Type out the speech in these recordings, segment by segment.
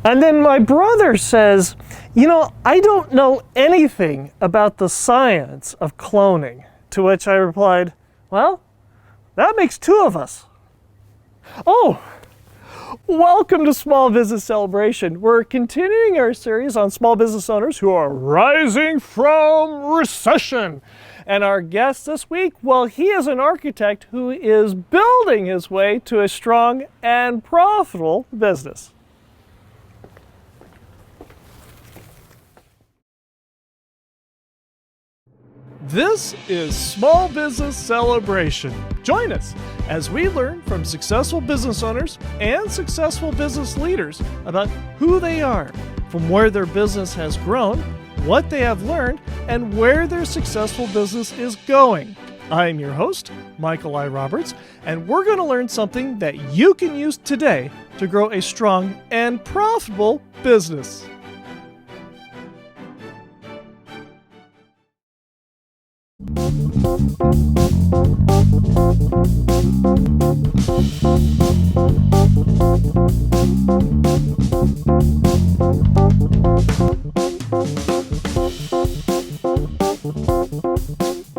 And then my brother says, you know, I don't know anything about the science of cloning. To which I replied, well, that makes two of us. Oh, welcome to Small Business Celebration. We're continuing our series on small business owners who are rising from recession. And our guest this week, well, he is an architect who is building his way to a strong and profitable business. This is Small Business Celebration. Join us as we learn from successful business owners and successful business leaders about who they are, from where their business has grown, what they have learned, and where their successful business is going. I'm your host, Michael I. Roberts, and we're going to learn something that you can use today to grow a strong and profitable business.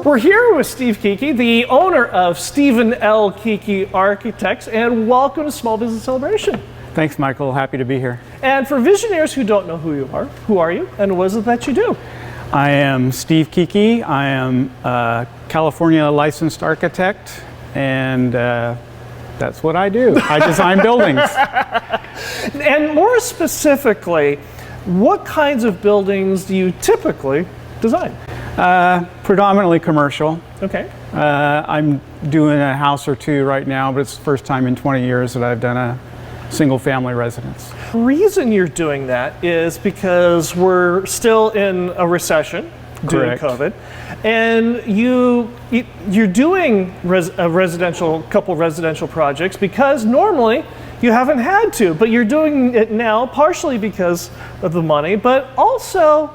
We're here with Steve Kieke, the owner of Stephen L. Kieke Architects, and welcome to Small Business Celebration. Thanks, Michael. Happy to be here. And for Visioneers who don't know who are you, and what is it that you do? I am Steve Kieke. I am a California licensed architect, and that's what I do. I design buildings. And more specifically, what kinds of buildings do you typically design? Predominantly commercial. Okay. I'm doing a house or two right now, but it's the first time in 20 years that I've done a single family residence. The reason you're doing that is because we're still in a recession due to COVID, and you're doing a couple residential projects because normally you haven't had to, but you're doing it now partially because of the money, but also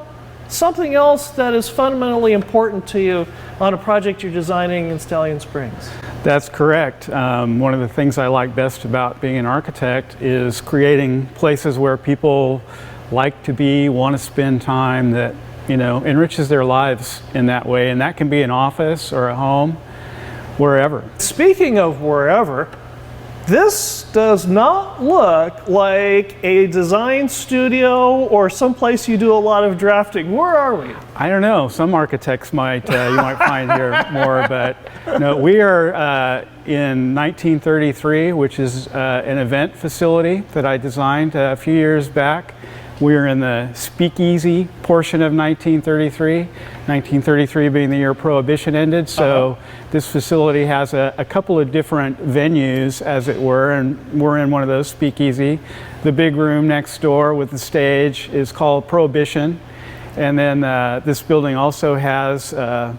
something else that is fundamentally important to you on a project you're designing in Stallion Springs. That's correct. One of the things I like best about being an architect is creating places where people like to be, want to spend time, that, you know, enriches their lives in that way. And that can be an office or a home, wherever. Speaking of wherever, this does not look like a design studio or someplace you do a lot of drafting. Where are we? I don't know. Some architects might you might find here more, but no, we are in 1933, which is an event facility that I designed a few years back. We are in the speakeasy portion of 1933, 1933 being the year Prohibition ended. So this facility has a couple of different venues, as it were, and we're in one of those, speakeasy. The big room next door with the stage is called Prohibition. And then this building also has the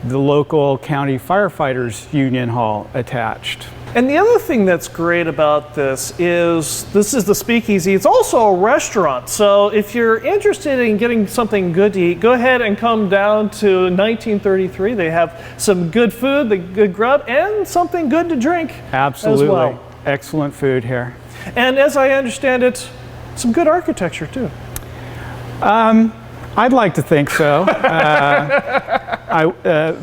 local county firefighters union hall attached. And the other thing that's great about this is the speakeasy. It's also a restaurant. So if you're interested in getting something good to eat, go ahead and come down to 1933. They have some good food, the good grub, and something good to drink. Absolutely. As well. Excellent food here. And as I understand it, some good architecture too. I'd like to think so.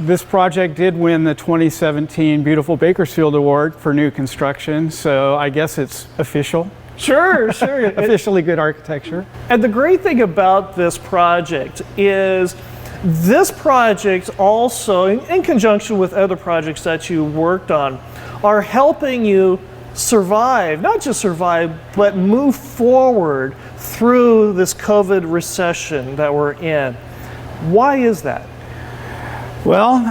This project did win the 2017 Beautiful Bakersfield Award for new construction, so I guess it's official. Sure. Officially good architecture. And the great thing about this project is this project also, in conjunction with other projects that you worked on, are helping you survive, not just survive, but move forward through this COVID recession that we're in. Why is that? Well,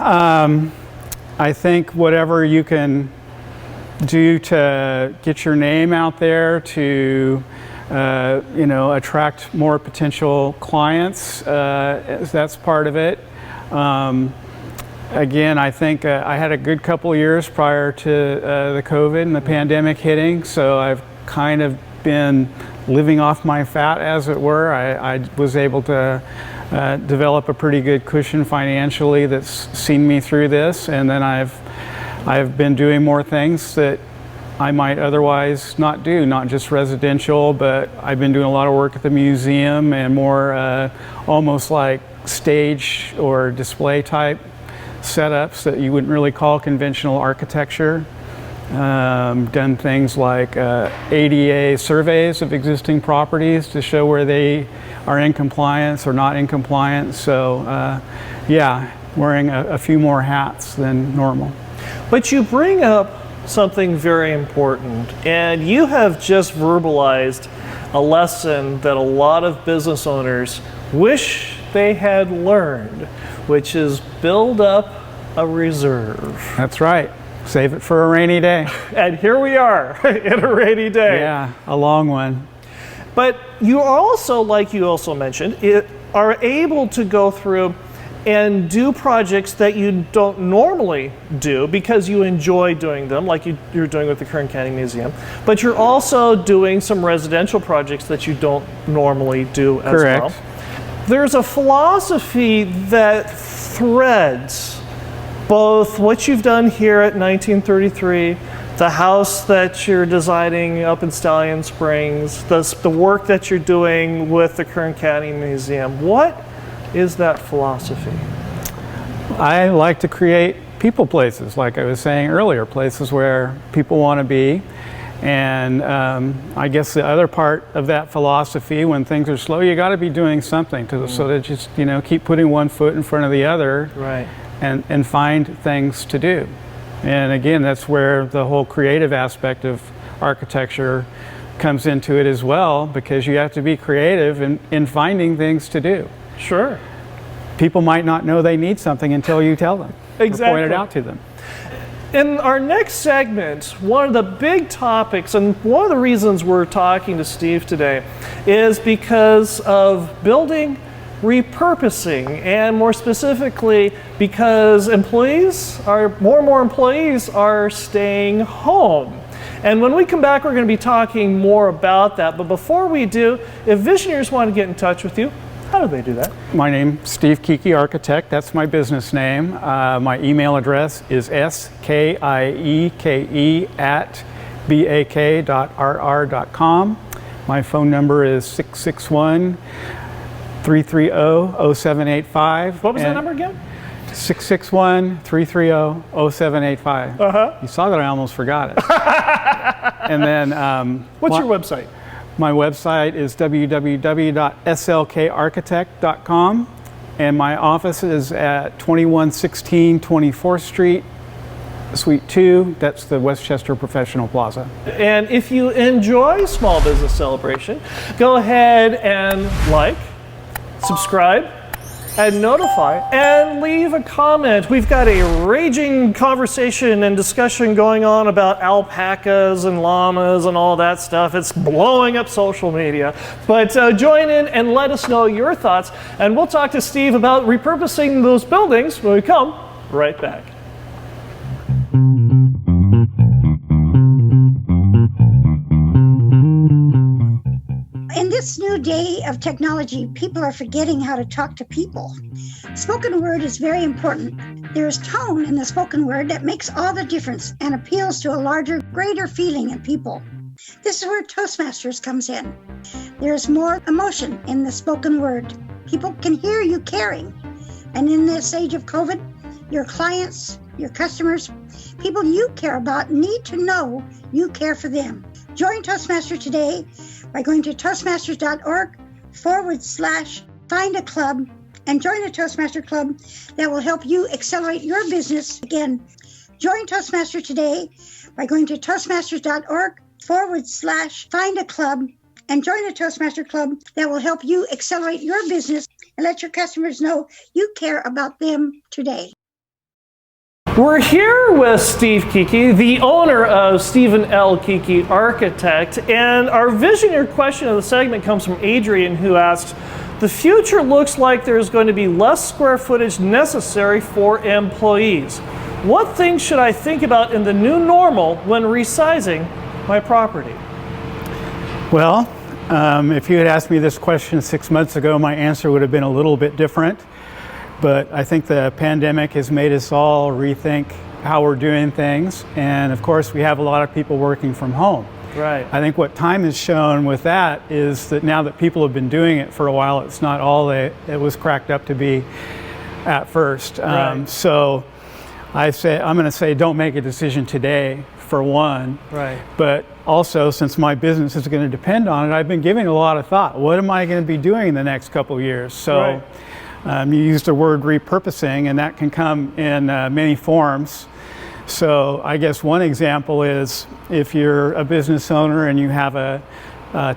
I think whatever you can do to get your name out there, to attract more potential clients, that's part of it. Again, I think I had a good couple of years prior to the COVID and the pandemic hitting, so I've kind of been living off my fat, as it were. I was able to develop a pretty good cushion financially that's seen me through this, and then I've been doing more things that I might otherwise not do, not just residential, but I've been doing a lot of work at the museum and more almost like stage or display type setups that you wouldn't really call conventional architecture. Done things like ADA surveys of existing properties to show where they are in compliance or not in compliance. So yeah, wearing a few more hats than normal. But you bring up something very important, and you have just verbalized a lesson that a lot of business owners wish they had learned, which is build up a reserve. That's right. Save it for a rainy day. And here we are in a rainy day. Yeah, a long one. But you are also, like you also mentioned, are able to go through and do projects that you don't normally do because you enjoy doing them, like you're doing with the Kern County Museum. But you're also doing some residential projects that you don't normally do as Correct. well. There's a philosophy that threads both what you've done here at 1933, the house that you're designing up in Stallion Springs, the work that you're doing with the Kern County Museum. What is that philosophy? I like to create people places, like I was saying earlier, places where people want to be. And I guess the other part of that philosophy, when things are slow, you got to be doing something so that just keep putting one foot in front of the other. Right. And find things to do. And again, that's where the whole creative aspect of architecture comes into it as well, because you have to be creative in finding things to do. Sure. People might not know they need something until you tell them. Exactly. Or point it out to them. In our next segment, one of the big topics, and one of the reasons we're talking to Steve today, is because of building repurposing, and more specifically because more and more employees are staying home. And when we come back, we're going to be talking more about that. But before we do, if Visioneers want to get in touch with you, how do they do that? My name's Steve Kieke, Architect. That's my business name. My email address is skieke@bak.rr.com. My phone number is 661-330-0785. What was that number again? 661-330-0785. Uh-huh. You saw that I almost forgot it. And then what's your website? My website is www.slkarchitect.com, and my office is at 2116 24th Street, Suite 2. That's the Westchester Professional Plaza. And if you enjoy Small Business Celebration, go ahead and like, subscribe, and notify, and leave a comment. We've got a raging conversation and discussion going on about alpacas and llamas and all that stuff. It's blowing up social media. But join in and let us know your thoughts, and we'll talk to Steve about repurposing those buildings when we come right back. In this new day of technology, people are forgetting how to talk to people. Spoken word is very important. There is tone in the spoken word that makes all the difference and appeals to a larger, greater feeling in people. This is where Toastmasters comes in. There is more emotion in the spoken word. People can hear you caring. And in this age of COVID, your clients, your customers, people you care about need to know you care for them. Join Toastmaster today by going to toastmasters.org/find a club and join a Toastmaster club that will help you accelerate your business. Again, join Toastmaster today by going to toastmasters.org/find a club and join a Toastmaster club that will help you accelerate your business and let your customers know you care about them today. We're here with Steve Kieke, the owner of Stephen L. Kieke Architect, and our Visioneer question of the segment comes from Adrian, who asks, the future looks like there's going to be less square footage necessary for employees. What things should I think about in the new normal when resizing my property? Well, if you had asked me this question 6 months ago, my answer would have been a little bit different. But I think the pandemic has made us all rethink how we're doing things. And of course, we have a lot of people working from home. Right. I think what time has shown with that is that now that people have been doing it for a while, it's not all it was cracked up to be at first. Right. So I'm going to say don't make a decision today, for one. Right. But also, since my business is going to depend on it, I've been giving a lot of thought. What am I going to be doing in the next couple of years? So you used the word repurposing, and that can come in many forms. So I guess one example is if you're a business owner and you have a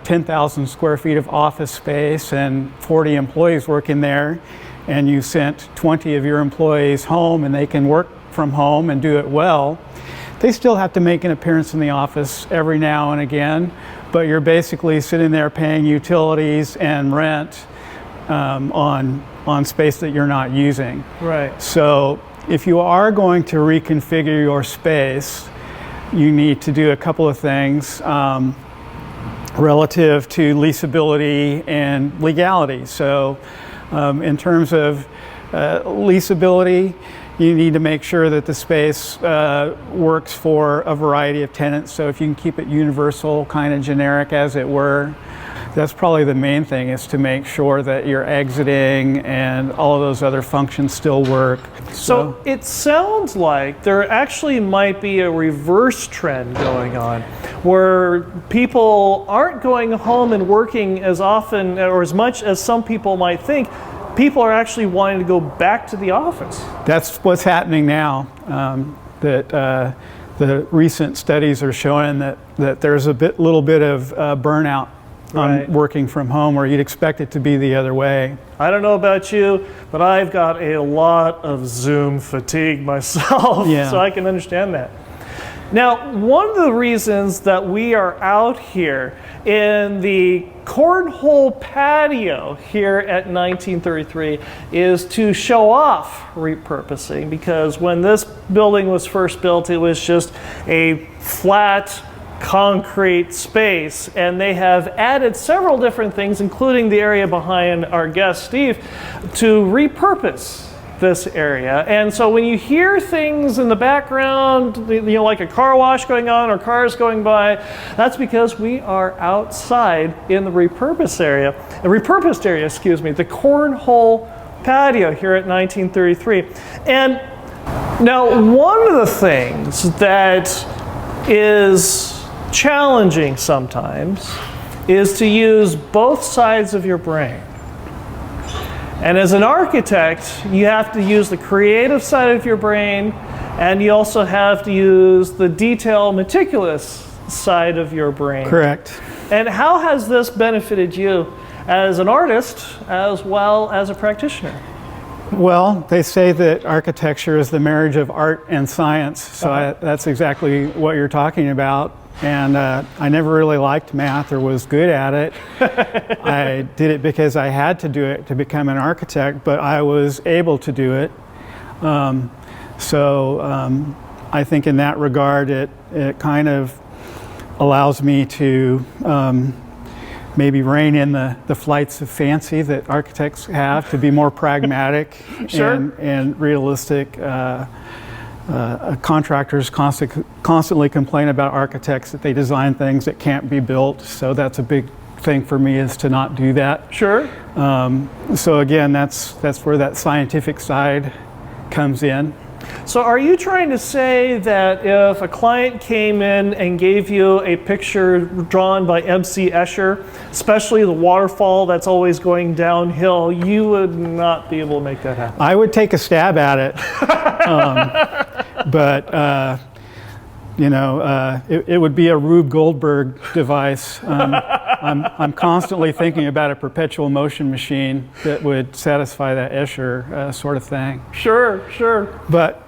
10,000 square feet of office space and 40 employees working there, and you sent 20 of your employees home and they can work from home and do it well, they still have to make an appearance in the office every now and again, but you're basically sitting there paying utilities and rent on space that you're not using. Right. So if you are going to reconfigure your space, you need to do a couple of things relative to leasability and legality. So in terms of leasability, you need to make sure that the space works for a variety of tenants. So if you can keep it universal, kind of generic as it were, that's probably the main thing, is to make sure that your exiting and all of those other functions still work. So it sounds like there actually might be a reverse trend going on, where people aren't going home and working as often or as much as some people might think. People are actually wanting to go back to the office. That's what's happening now. The recent studies are showing that there's a little bit of burnout on working from home, where you'd expect it to be the other way. I don't know about you, but I've got a lot of Zoom fatigue myself, so I can understand that. Now, one of the reasons that we are out here in the cornhole patio here at 1933 is to show off repurposing, because when this building was first built, it was just a flat concrete space, and they have added several different things, including the area behind our guest Steve, to repurpose this area. And so when you hear things in the background, like a car wash going on or cars going by, that's because we are outside in the repurposed area, the cornhole patio here at 1933. And now one of the things that is challenging sometimes is to use both sides of your brain. And as an architect, you have to use the creative side of your brain, and you also have to use the detail, meticulous side of your brain. Correct. And how has this benefited you as an artist as well as a practitioner? Well, they say that architecture is the marriage of art and science, so that's exactly what you're talking about. And I never really liked math or was good at it. I did it because I had to do it to become an architect, but I was able to do it. So I think in that regard, it kind of allows me to maybe rein in the flights of fancy that architects have, to be more pragmatic and realistic. Contractors constantly complain about architects that they design things that can't be built, so that's a big thing for me, is to not do that. Sure. So again, that's where that scientific side comes in. So are you trying to say that if a client came in and gave you a picture drawn by M.C. Escher, especially the waterfall that's always going downhill, you would not be able to make that happen? I would take a stab at it. But it would be a Rube Goldberg device. I'm constantly thinking about a perpetual motion machine that would satisfy that Escher sort of thing. Sure. But,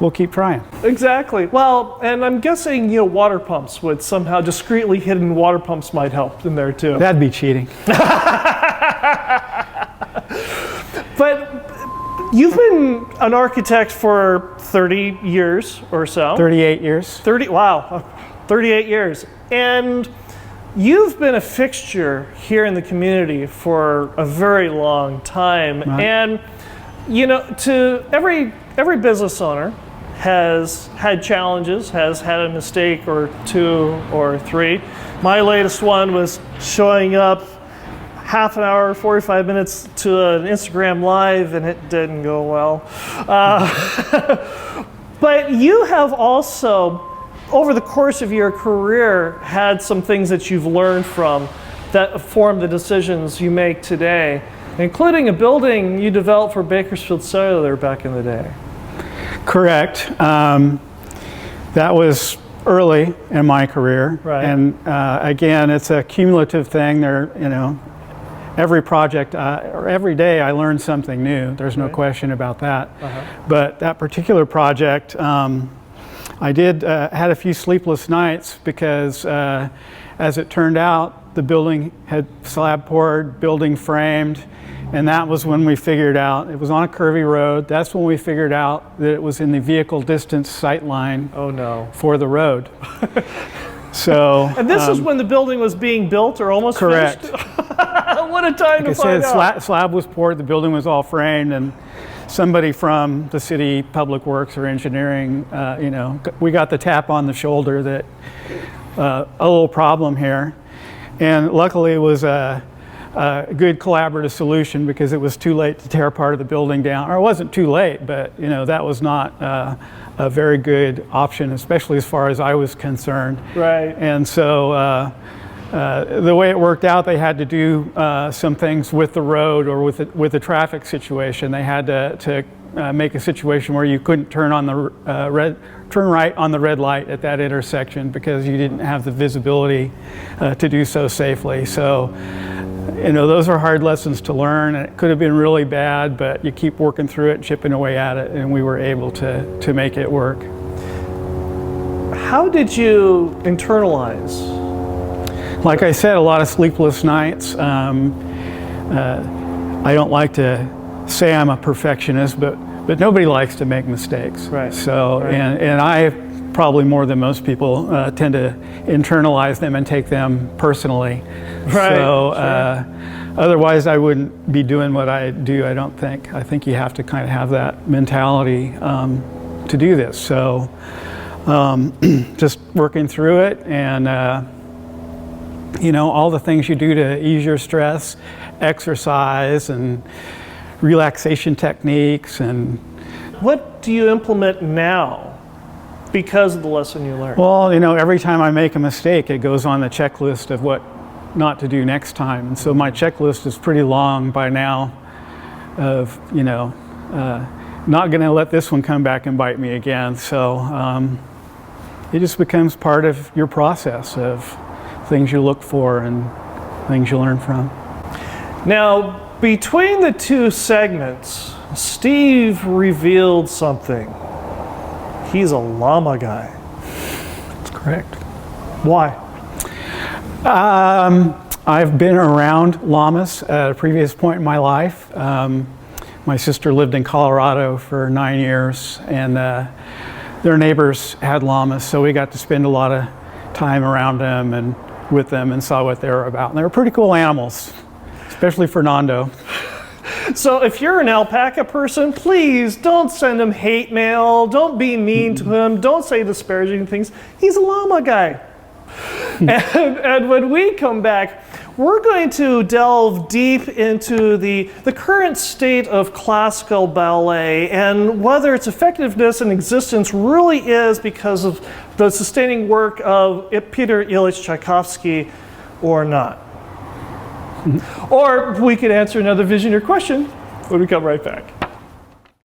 we'll keep trying. Exactly. Well, and I'm guessing, water pumps would somehow, discreetly hidden water pumps might help in there too. That'd be cheating. But you've been an architect for 30 years or so. 38 years. 38 years. And you've been a fixture here in the community for a very long time. Right. And, to every every business owner has had challenges, has had a mistake or two or three. My latest one was showing up half an hour, 45 minutes to an Instagram Live, and it didn't go well. But you have also, over the course of your career, had some things that you've learned from that form the decisions you make today, including a building you developed for Bakersfield Cellular back in the day. Correct. That was early in my career, right. And again, it's a cumulative thing. Every project or every day I learn something new. There's no question about that. But that particular project, I did had a few sleepless nights because, as it turned out, the building had slab poured, building framed, and that was when we figured out, it was on a curvy road, that's when we figured out that it was in the vehicle distance sight line for the road. So, and this is when the building was being built or almost correct. Finished? What a time to find out. Slab was poured, the building was all framed, and somebody from the city public works or engineering, we got the tap on the shoulder that a little problem here. And luckily it was a good collaborative solution because it was too late to tear part of the building down. Or it wasn't too late, but that was not a very good option, especially as far as I was concerned. Right. And so the way it worked out, they had to do some things with the road or with the traffic situation. They had to make a situation where you couldn't turn on the turn right on the red light at that intersection because you didn't have the visibility to do so safely. So, those are hard lessons to learn, and it could have been really bad, but you keep working through it and chipping away at it, and we were able to make it work. How did you internalize? Like I said, a lot of sleepless nights. I don't like to say I'm a perfectionist, but nobody likes to make mistakes. Right. So, right. And I probably more than most people tend to internalize them and take them personally. Right. So, otherwise I wouldn't be doing what I do, I don't think. I think you have to kind of have that mentality to do this. So, just working through it and all the things you do to ease your stress, exercise and relaxation techniques. And what do you implement now because of the lesson you learned? Well, every time I make a mistake, it goes on the checklist of what not to do next time. And so my checklist is pretty long by now of, not going to let this one come back and bite me again. So it just becomes part of your process of things you look for and things you learn from. Now, between the two segments, Steve revealed something. He's a llama guy. That's correct. Why? I've been around llamas at a previous point in my life. My sister lived in Colorado for 9 years, and their neighbors had llamas, so we got to spend a lot of time around them and with them and saw what they were about. And they were pretty cool animals, especially Fernando. So if you're an alpaca person, please don't send him hate mail. Don't be mean to him. Don't say disparaging things. He's a llama guy. And when we come back, we're going to delve deep into the current state of classical ballet and whether its effectiveness and existence really is because of the sustaining work of Peter Ilyich Tchaikovsky or not. Or we could answer another Visioneer question when we come right back.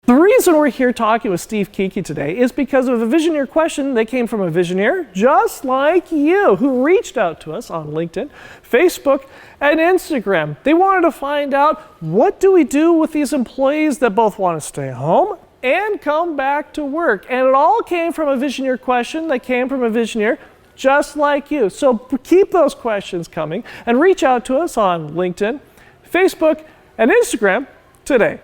The reason we're here talking with Steve Kieke today is because of a Visioneer question that came from a Visioneer just like you who reached out to us on LinkedIn, Facebook, and Instagram. They wanted to find out, what do we do with these employees that both want to stay home and come back to work? And it all came from a Visioneer question that came from a Visioneer just like you. So keep those questions coming and reach out to us on LinkedIn, Facebook, and Instagram today.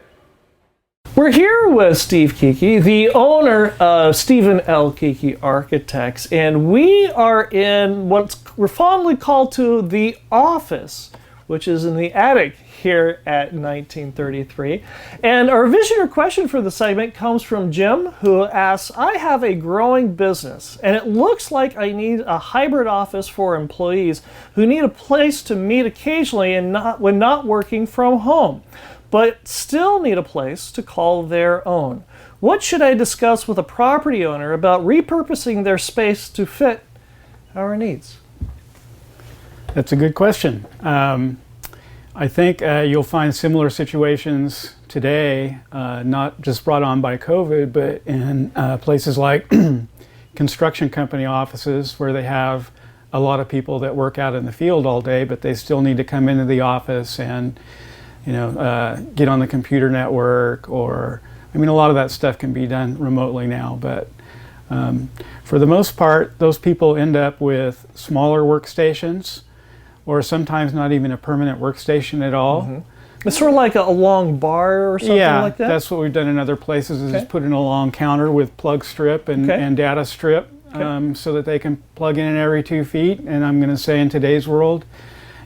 We're here with Steve Kieke, the owner of Stephen L. Kieke Architects, and we are in what's fondly called to the office which is in the attic here at 1933. And our Visioneer question for the segment comes from Jim, who asks, I have a growing business, and it looks like I need a hybrid office for employees who need a place to meet occasionally and when not working from home, but still need a place to call their own. What should I discuss with a property owner about repurposing their space to fit our needs? That's a good question. I think you'll find similar situations today, not just brought on by COVID, but in places like construction company offices where they have a lot of people that work out in the field all day, but they still need to come into the office and get on the computer network, or a lot of that stuff can be done remotely now, but for the most part, those people end up with smaller workstations, or sometimes not even a permanent workstation at all. Mm-hmm. It's sort of like a long bar or something like that? Yeah, that's what we've done in other places, is just put in a long counter with plug strip and data strip, so that they can plug in every 2 feet. And I'm going to say in today's world,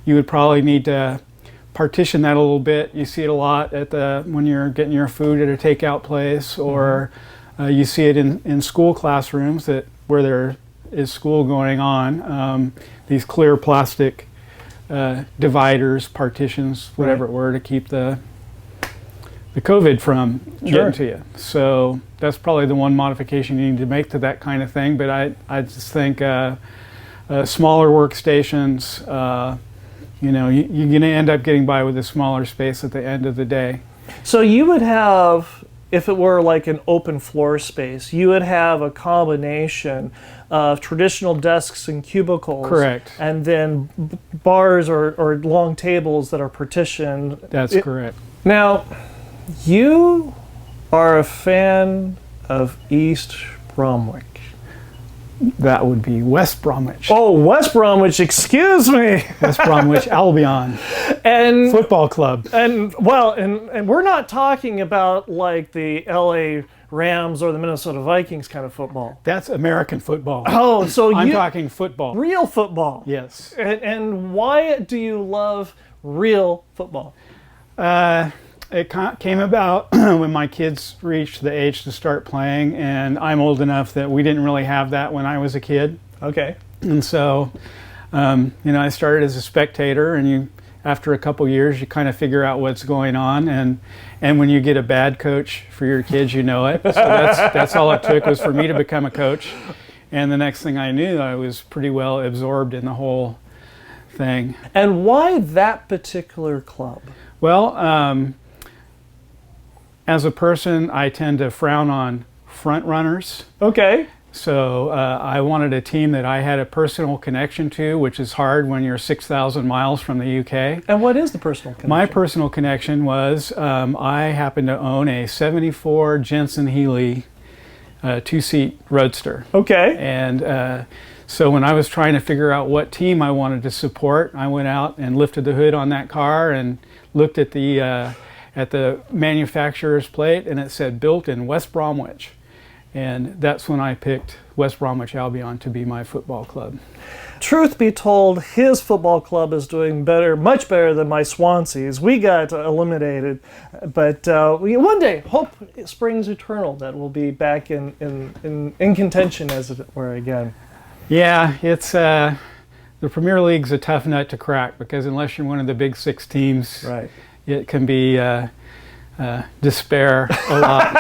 you would probably need to partition that a little bit. You see it a lot at when you're getting your food at a takeout place, or you see it in school classrooms where there is school going on. These clear plastic dividers, partitions, whatever it were, to keep the COVID from getting to you. So that's probably the one modification you need to make to that kind of thing. But I just think smaller workstations, you're going to end up getting by with a smaller space at the end of the day. So you would have, if it were like an open floor space, you would have a combination of traditional desks and cubicles. Correct. And then bars or long tables that are partitioned. That's correct. Now, you are a fan of East Bromwich. That would be West Bromwich. Oh, West Bromwich, excuse me. West Bromwich Albion and Football Club. And we're not talking about like the LA Rams or the Minnesota Vikings kind of football. That's American football. Oh, so I'm talking football. Real football. Yes. And why do you love real football? It came about when my kids reached the age to start playing, and I'm old enough that we didn't really have that when I was a kid. Okay. And so, I started as a spectator, and after a couple years, you kind of figure out what's going on, and when you get a bad coach for your kids, you know it. So that's all it took, was for me to become a coach, and the next thing I knew, I was pretty well absorbed in the whole thing. And why that particular club? Well, as a person, I tend to frown on front runners. Okay. So I wanted a team that I had a personal connection to, which is hard when you're 6,000 miles from the UK. And what is the personal connection? My personal connection was I happen to own a 74 Jensen Healey 2-seat Roadster. Okay. And so when I was trying to figure out what team I wanted to support, I went out and lifted the hood on that car and looked at the manufacturer's plate, and it said built in West Bromwich. And that's when I picked West Bromwich Albion to be my football club. Truth be told, his football club is doing better, much better than my Swansea's. We got eliminated, but one day, hope springs eternal that we'll be back in contention, as it were, again. Yeah, it's the Premier League's a tough nut to crack, because unless you're one of the big 6 teams, right, it can be despair a lot.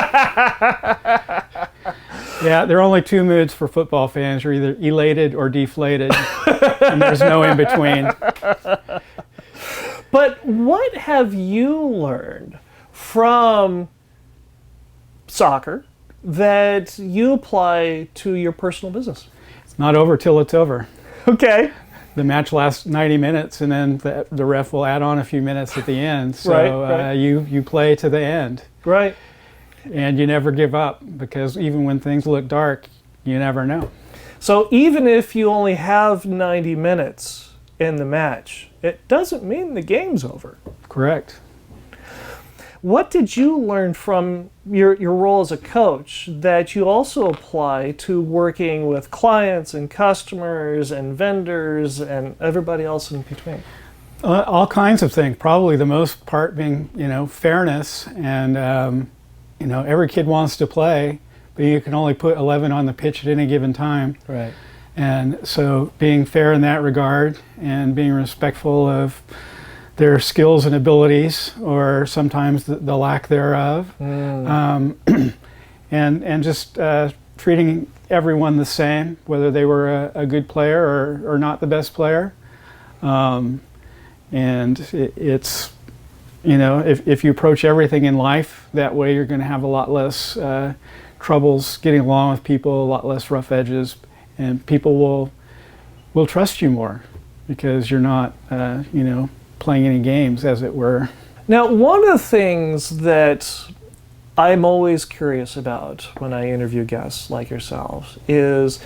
Yeah, there are only 2 moods for football fans. You're either elated or deflated, and there's no in between. But what have you learned from soccer that you apply to your personal business? It's not over till it's over. Okay. The match lasts 90 minutes, and then the ref will add on a few minutes at the end. So right. You play to the end. Right. And you never give up, because even when things look dark, you never know. So even if you only have 90 minutes in the match, it doesn't mean the game's over. Correct. What did you learn from your role as a coach that you also apply to working with clients and customers and vendors and everybody else in between? All kinds of things. Probably the most part being, fairness, and every kid wants to play, but you can only put 11 on the pitch at any given time. Right. And so being fair in that regard and being respectful of their skills and abilities, or sometimes the lack thereof, and just treating everyone the same, whether they were a good player or not the best player. And it's, if you approach everything in life that way, you're going to have a lot less troubles getting along with people, a lot less rough edges, and people will trust you more because you're not, playing any games, as it were. Now, one of the things that I'm always curious about when I interview guests like yourselves is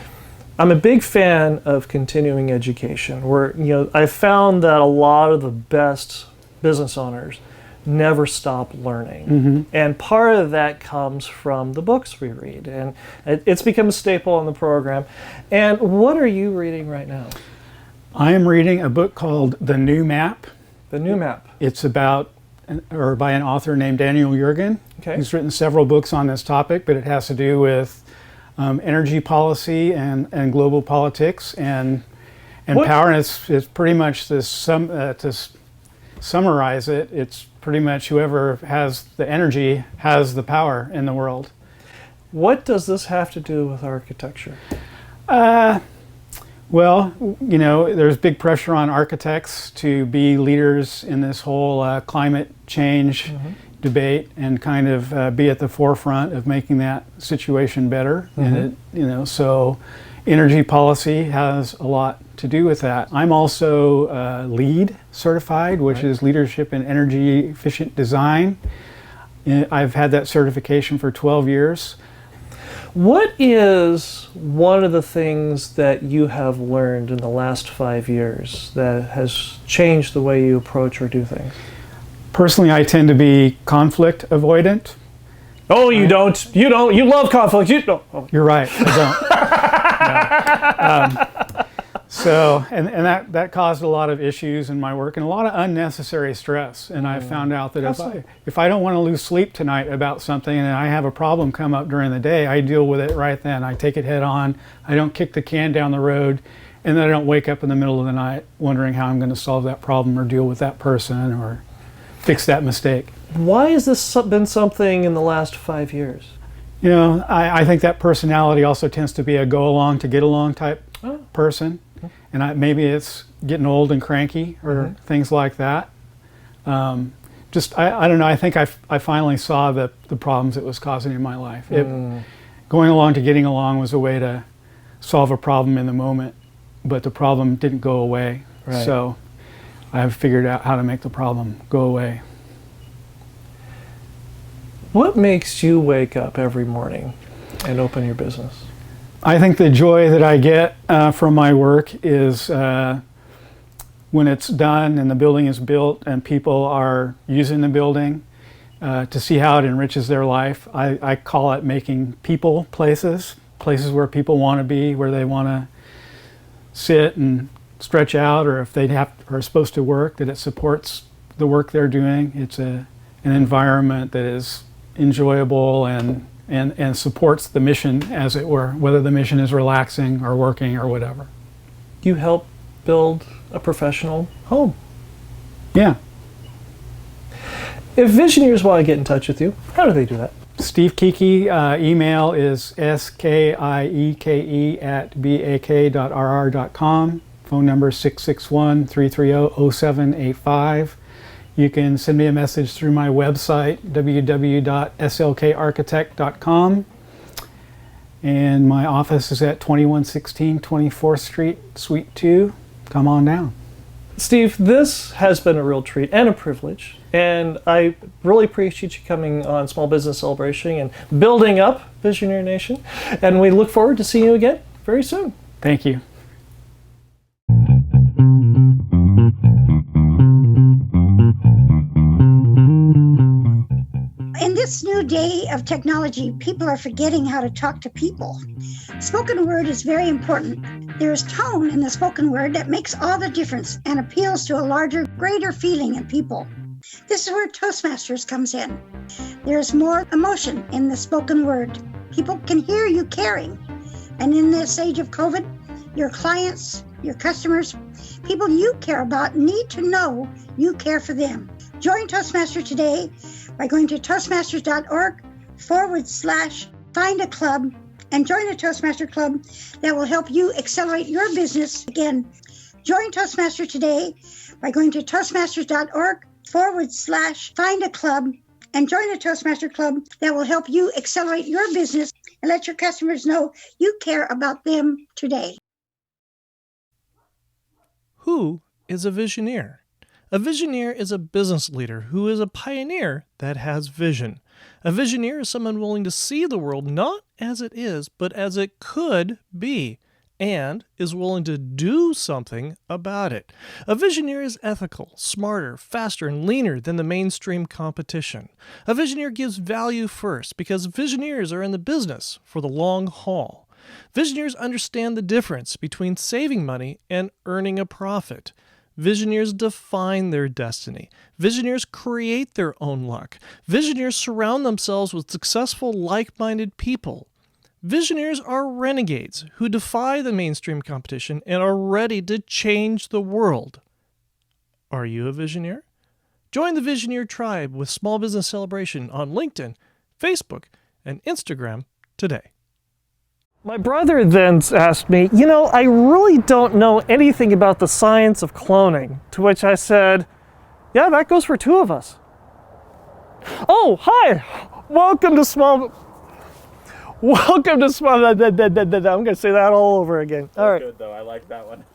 I'm a big fan of continuing education, where I found that a lot of the best business owners never stop learning. Mm-hmm. And part of that comes from the books we read, and it's become a staple in the program. And what are you reading right now? I am reading a book called The New Map. The New Map. It's by an author named Daniel Yergin. Okay. He's written several books on this topic, but it has to do with energy policy and global politics and power. And it's pretty much to summarize it, it's pretty much whoever has the energy has the power in the world. What does this have to do with architecture? Well, there's big pressure on architects to be leaders in this whole climate change debate and kind of be at the forefront of making that situation better. And so energy policy has a lot to do with that. I'm also LEED certified, which is Leadership in Energy Efficient Design. I've had that certification for 12 years. What is one of the things that you have learned in the last 5 years that has changed the way you approach or do things? Personally, I tend to be conflict avoidant. Oh, you don't. You don't. You love conflict. You don't. Oh. You're right. I don't. So that caused a lot of issues in my work and a lot of unnecessary stress. And I found out that if I don't want to lose sleep tonight about something and I have a problem come up during the day, I deal with it right then. I take it head on. I don't kick the can down the road, and then I don't wake up in the middle of the night wondering how I'm going to solve that problem or deal with that person or fix that mistake. Why has this been something in the last 5 years? I think that personality also tends to be a go along to get along type person. And maybe it's getting old and cranky or things like that. I don't know. I think I finally saw the problems it was causing in my life. Going along to getting along was a way to solve a problem in the moment, but the problem didn't go away. Right. So I've figured out how to make the problem go away. What makes you wake up every morning and open your business? I think the joy that I get from my work is when it's done and the building is built and people are using the building to see how it enriches their life. I call it making people places where people want to be, where they want to sit and stretch out, or if they are supposed to work, that it supports the work they're doing. It's an environment that is enjoyable and supports the mission, as it were, whether the mission is relaxing or working or whatever. You help build a professional home. Yeah. If Visioneers want to get in touch with you, how do they do that? Steve Kieke, email is skieke@bak.rr.com. Phone number is 661-330-0785. You can send me a message through my website, www.slkarchitect.com. And my office is at 2116 24th Street, Suite 2. Come on down. Steve, this has been a real treat and a privilege. And I really appreciate you coming on Small Business Celebration and building up Visioneer Nation. And we look forward to seeing you again very soon. Thank you. In this new new day of technology, people are forgetting how to talk to people. Spoken word is very important. There is tone in the spoken word that makes all the difference and appeals to a larger, greater feeling in people. This is where Toastmasters comes in. There is more emotion in the spoken word. People can hear you caring. And in this age of COVID, your clients, your customers, people you care about need to know you care for them. Join Toastmaster today by going to toastmasters.org/find a club and join a Toastmaster club that will help you accelerate your business. Again, join Toastmaster today by going to toastmasters.org/find a club and join a Toastmaster club that will help you accelerate your business and let your customers know you care about them today. Who is a Visioneer? A Visioneer is a business leader who is a pioneer that has vision. A Visioneer is someone willing to see the world not as it is, but as it could be, and is willing to do something about it. A Visioneer is ethical, smarter, faster, and leaner than the mainstream competition. A Visioneer gives value first because Visioneers are in the business for the long haul. Visioneers understand the difference between saving money and earning a profit. Visioneers define their destiny. Visioneers create their own luck. Visioneers surround themselves with successful, like-minded people. Visioneers are renegades who defy the mainstream competition and are ready to change the world. Are you a Visioneer? Join the Visioneer tribe with Small Business Celebration on LinkedIn, Facebook, and Instagram today. My brother then asked me, I really don't know anything about the science of cloning. To which I said, yeah, that goes for two of us. Oh, hi! Welcome to Small... I'm going to say that all over again. All right. Good though, I like that one.